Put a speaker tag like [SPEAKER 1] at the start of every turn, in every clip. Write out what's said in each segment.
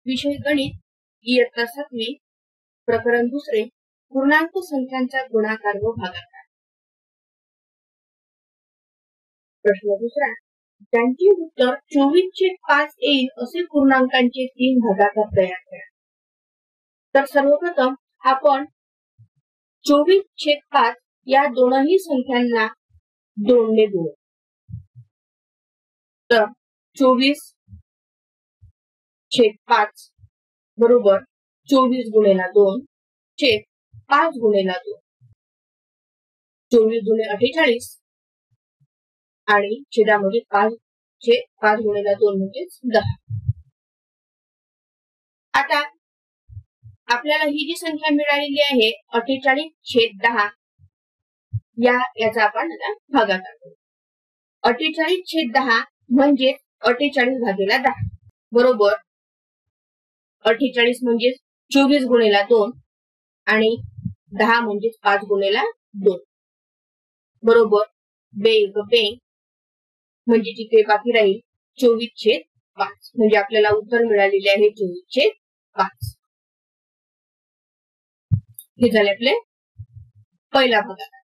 [SPEAKER 1] विषय गणित, इयत्ता 7वी, प्रकरण 2, पूर्णांक संख्यांचा गुणाकार व भागाकार। प्रश्न 2, ज्यांचे उत्तर 24/5 येईल असे पूर्णांकांचे 3 भागाकार तयार करा। तर सर्वप्रथम आपण 24/5 या दोनही संख्यांना 2 ने गुणू। तर 24/5 बरोबर 24 गुणिले 2 छेद 5 गुणिले 2, 24 गुणिले 48 आणि छेदामध्ये 5 गुणिले 2 म्हणजे 10। आता आपल्याला ही जी संख्या मिळालेली आहे 48/10 याचा आपण आता भागाकार करू। 48/10 म्हणजे 48/10 बरोबर 48 म्हणजे 24 गुणिले 2 आणि 10 म्हणजे 5 गुणिले 2 बरोबर 2 म्हणजे तिथे बाकी राहील 24/5 म्हणजे आपल्याला उत्तर मिळालेले आहे 24/5। हे झाले आपले पहिला भागाकार।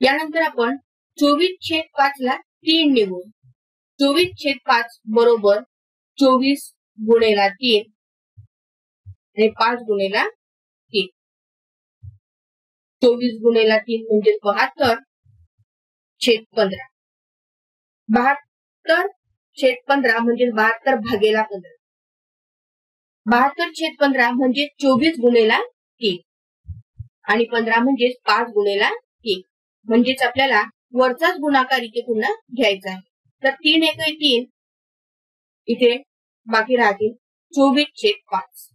[SPEAKER 1] यानंतर आपण 24/5 ला 3 ने गुणू। 24/5 बरोबर 24 गुणिले 3 आणि 5 गुणिले 3, 24 गुणिले 3 म्हणजे 72/15, 72/15 म्हणजे 72 भागेला 15, 72/15 म्हणजे 24 गुणिले 3 आणि 15 म्हणजे 5 गुणिले 3 म्हणजेच आपल्याला वरचाच गुणाकार इथे पुन्हा घ्यायचा आहे। तर 3 × 3 इथे बाकी राहतील 24/5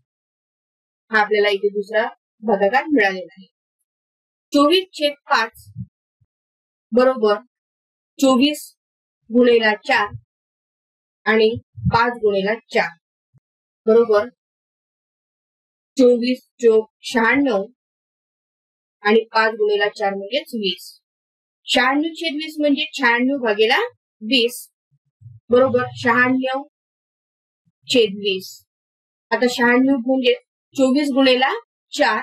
[SPEAKER 1] हा आपल्याला इथे दुसरा भागाकार मिळालेला आहे। 24/5 बरोबर 24 गुणिले 4 आणि 5 गुणिले 4 बरोबर 24 × 96 आणि 5 गुणिले 4 म्हणजे 20। 96/20 म्हणजे 96 भागेला 20 बरोबर 96/20। आता 96 म्हणजे 24 गुणिले 4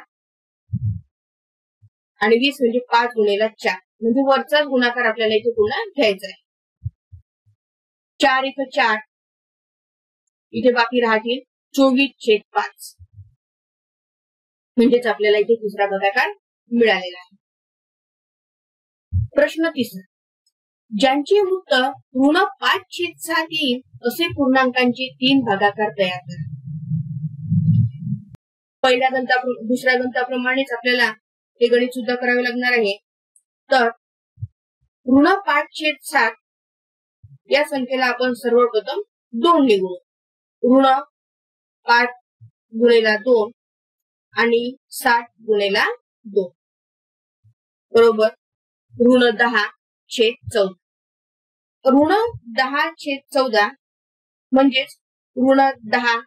[SPEAKER 1] आणि 20 म्हणजे 5 गुणिले 4 म्हणजे वरचाच गुणाकार आपल्याला इथे पुन्हा घ्यायचा आहे। 4 × 4 इथे बाकी राहतील 24/5 म्हणजेच आपल्याला इथे दुसरा भागाकार मिळालेला आहे। प्रश्न 3, ज्यांचे उत्तर ऋण 5/7 येईल असे पूर्णांकांचे 3 भागाकार तयार करा। दुसऱ्या गणिताप्रमाणेच आपल्याला हे गणित सुद्धा करावे लागणार आहे। तर ऋण 5/7 या संख्येला आपण सर्वप्रथम 2 ने गुणू। ऋण 5 गुणिले 2 आणि 7 गुणिले 2 बरोबर ऋण 10/14, ऋण 10/14 म्हणजेच ऋण 10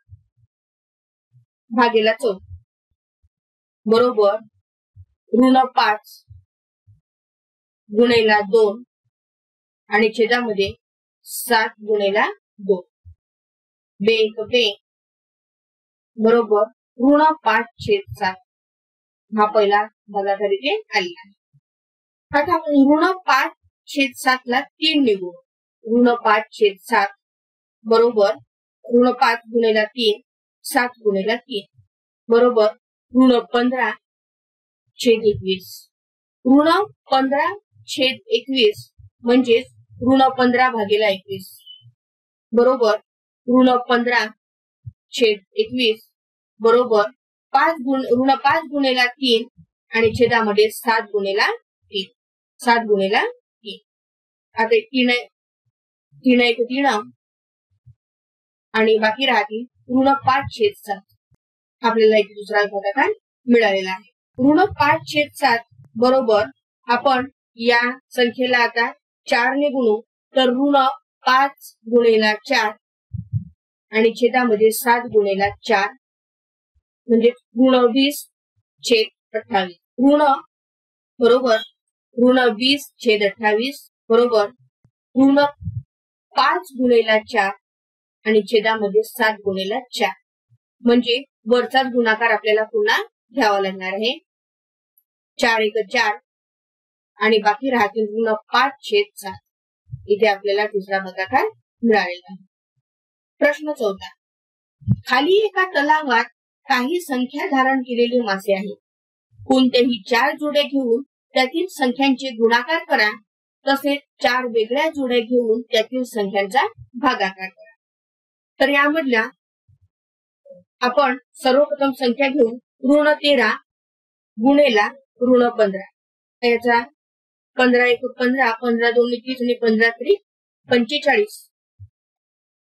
[SPEAKER 1] भागेला 14 बरोबर ऋण 5 गुणिले 2 आणि छेदामध्ये 7 गुणिले 2, 2 बरोबर ऋण 5/7 हा पहिला भागाकार इथे आलेला आहे। आता आपण ऋण 5/7 ला 3 ने गुणू। ऋण 5/7 बरोबर ऋण 5 गुणिले 3 7 गुणिले 3 बरोबर ऋण 15/21, ऋण 15/21 म्हणजेच ऋण 15 भागेला 21 बरोबर ऋण 15/21 बरोबर ऋण 5 गुणिले 3 आणि छेदामध्ये 7 गुणिले 3, 7 गुणिले 3। आता 3 × 3 आणि बाकी राहतील ऋण 5/7 आपल्याला इथे दुसरा भागाकार मिळालेला आहे। ऋण 5/7 बरोबर आपण या संख्येला आता 4 ने गुणू। तर ऋण 5 गुणिले 4 आणि छेदामध्ये 7 गुणिले 4 म्हणजे ऋण 20/28, ऋण बरोबर ऋण 20/28 बरोबर ऋण 5 गुणिले 4 आणि छेदामध्ये 7 गुणिले 4 म्हणजे वरचाच गुणाकार आपल्याला पुन्हा घ्यावा लागणार आहे. 4 एक 4 आणि बाकी राहतील ऋण 5/7. इथे आपल्याला तिसरा भागाकार मिळालेला आहे. प्रश्न 14. खाली एका तलावात काही संख्या धारण केलेली मासे आहेत. कोणत्याही 4 जोड्या घेऊन त्यातील संख्यांचे गुणाकार करा, तसेच 4 वेगळ्या जोड्या घेऊन त्यातील संख्यांचा भागाकार करा. तर यामधल्या आपण सर्वप्रथम संख्या घेऊ ऋण 13 गुणेला ऋण 15. याचा 15 एक 15, 15 दोन्ही 30 आणि 15 त्रिक 45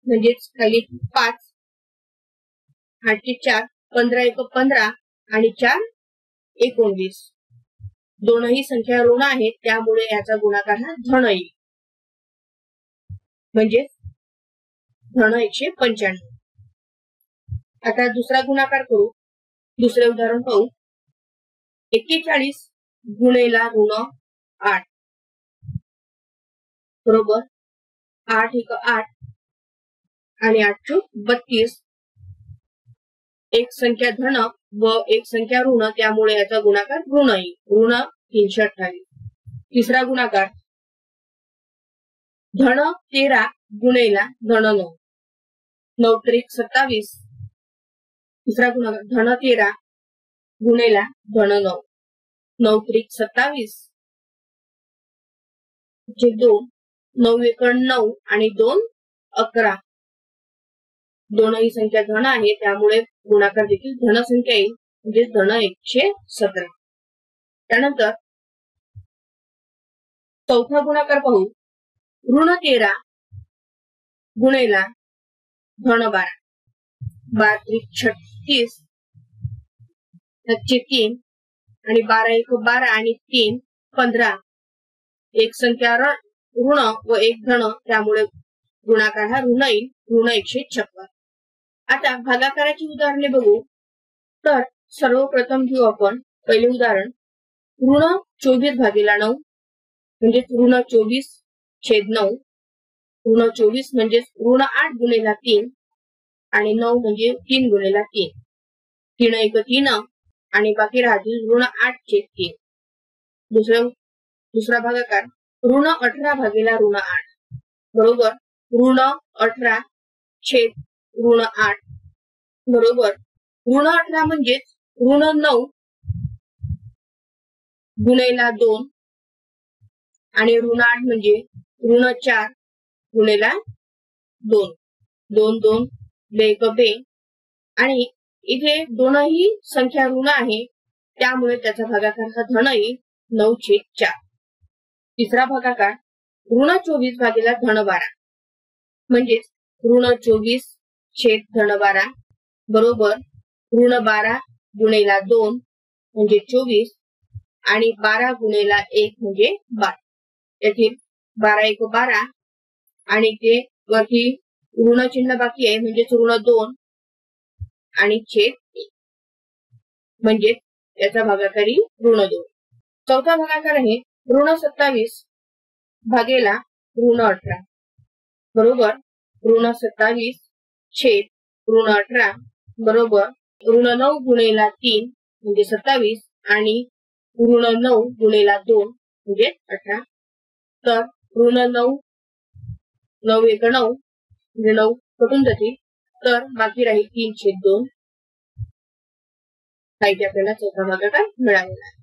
[SPEAKER 1] म्हणजेच खाली 5 8 4 15 एक 15 आणि 4 19. दोनही संख्या ऋण आहेत त्यामुळे याचा गुणाकार हा धन येईल म्हणजे धन 195. आता दुसरा गुणाकार करू. दुसरे उदाहरण पाहू. 41 गुणेला ऋण 8 बरोबर 8 एक 8 आणि 8 चूक 32. एक संख्या धन व एक संख्या ऋण त्यामुळे याचा गुणाकार ऋण येईल ऋण 328. तिसरा गुणाकार धन 13 गुणेला धन 9 9 त्रिक 27. तिसरा गुणाकार धन 13 गुणेला धन 9 9 त्रिक 27 जे 2 9 एक 9 आणि 2 11. दोनही संख्या धन आहे त्यामुळे गुणाकार देखील धन संख्या येईल म्हणजे धन 117. त्यानंतर चौथा गुणाकार पाहू. ऋण 13 गुणेला धन 12 12 त्रिक 36 3 आणि 12 एक 12 आणि 3 15. एक संख्या ऋण व एक धन त्यामुळे गुणाकार हा ऋण येईल ऋण 156. आता भागाकाराची उदाहरणे बघू. तर सर्वप्रथम घेऊ आपण पहिले उदाहरण ऋण 24 भागीला 9 म्हणजे ऋण 24/9. ऋण 24 म्हणजे ऋण 8 गुणेला 3 आणि 9 म्हणजे 3 गुणेला 3. 3 एक 3 आणि बाकी राहतील ऋण 8/3. दुसरा भागाकार ऋण 18 भागीला ऋण 8 बरोबर ऋण 18 छेद ऋण 8 बरोबर ऋण 18 म्हणजेच ऋण 9 गुणेला 2 आणि ऋण 8 म्हणजे ऋण 4 गुणेला 2 2 2 बेक बे आणि इथे दोनही संख्या ऋण आहे त्यामुळे त्याचा भागाकार हा धन येईल 9/4. तिसरा भागाकार ऋण 24 भागीला धन 12 म्हणजेच ऋण 24 छेद धन 12 बरोबर ऋण 12 गुणेला 2 म्हणजे 24 आणि 12 गुणेला 1 म्हणजे 12. येथील 12 एक 12 आणि ते वरती ऋण चिन्ह बाकी आहे म्हणजे ऋण 2 आणि छेद 1 म्हणजे याचा भागाकारी ऋण 2. चौथा भागाकार आहे ऋण 27 भागेला ऋण 18 बरोबर ऋण 27 छेद ऋण 18 बरोबर ऋण 9 गुणेला 3 म्हणजे 27 आणि ऋण 9 गुणेला 2 म्हणजे 18. तर ऋण 9 9 एक 9 म्हणजे 9 कटून जातील तर बाकी राहील 3/2. हा इथे आपल्याला चौथा भागाकार मिळालेला आहे.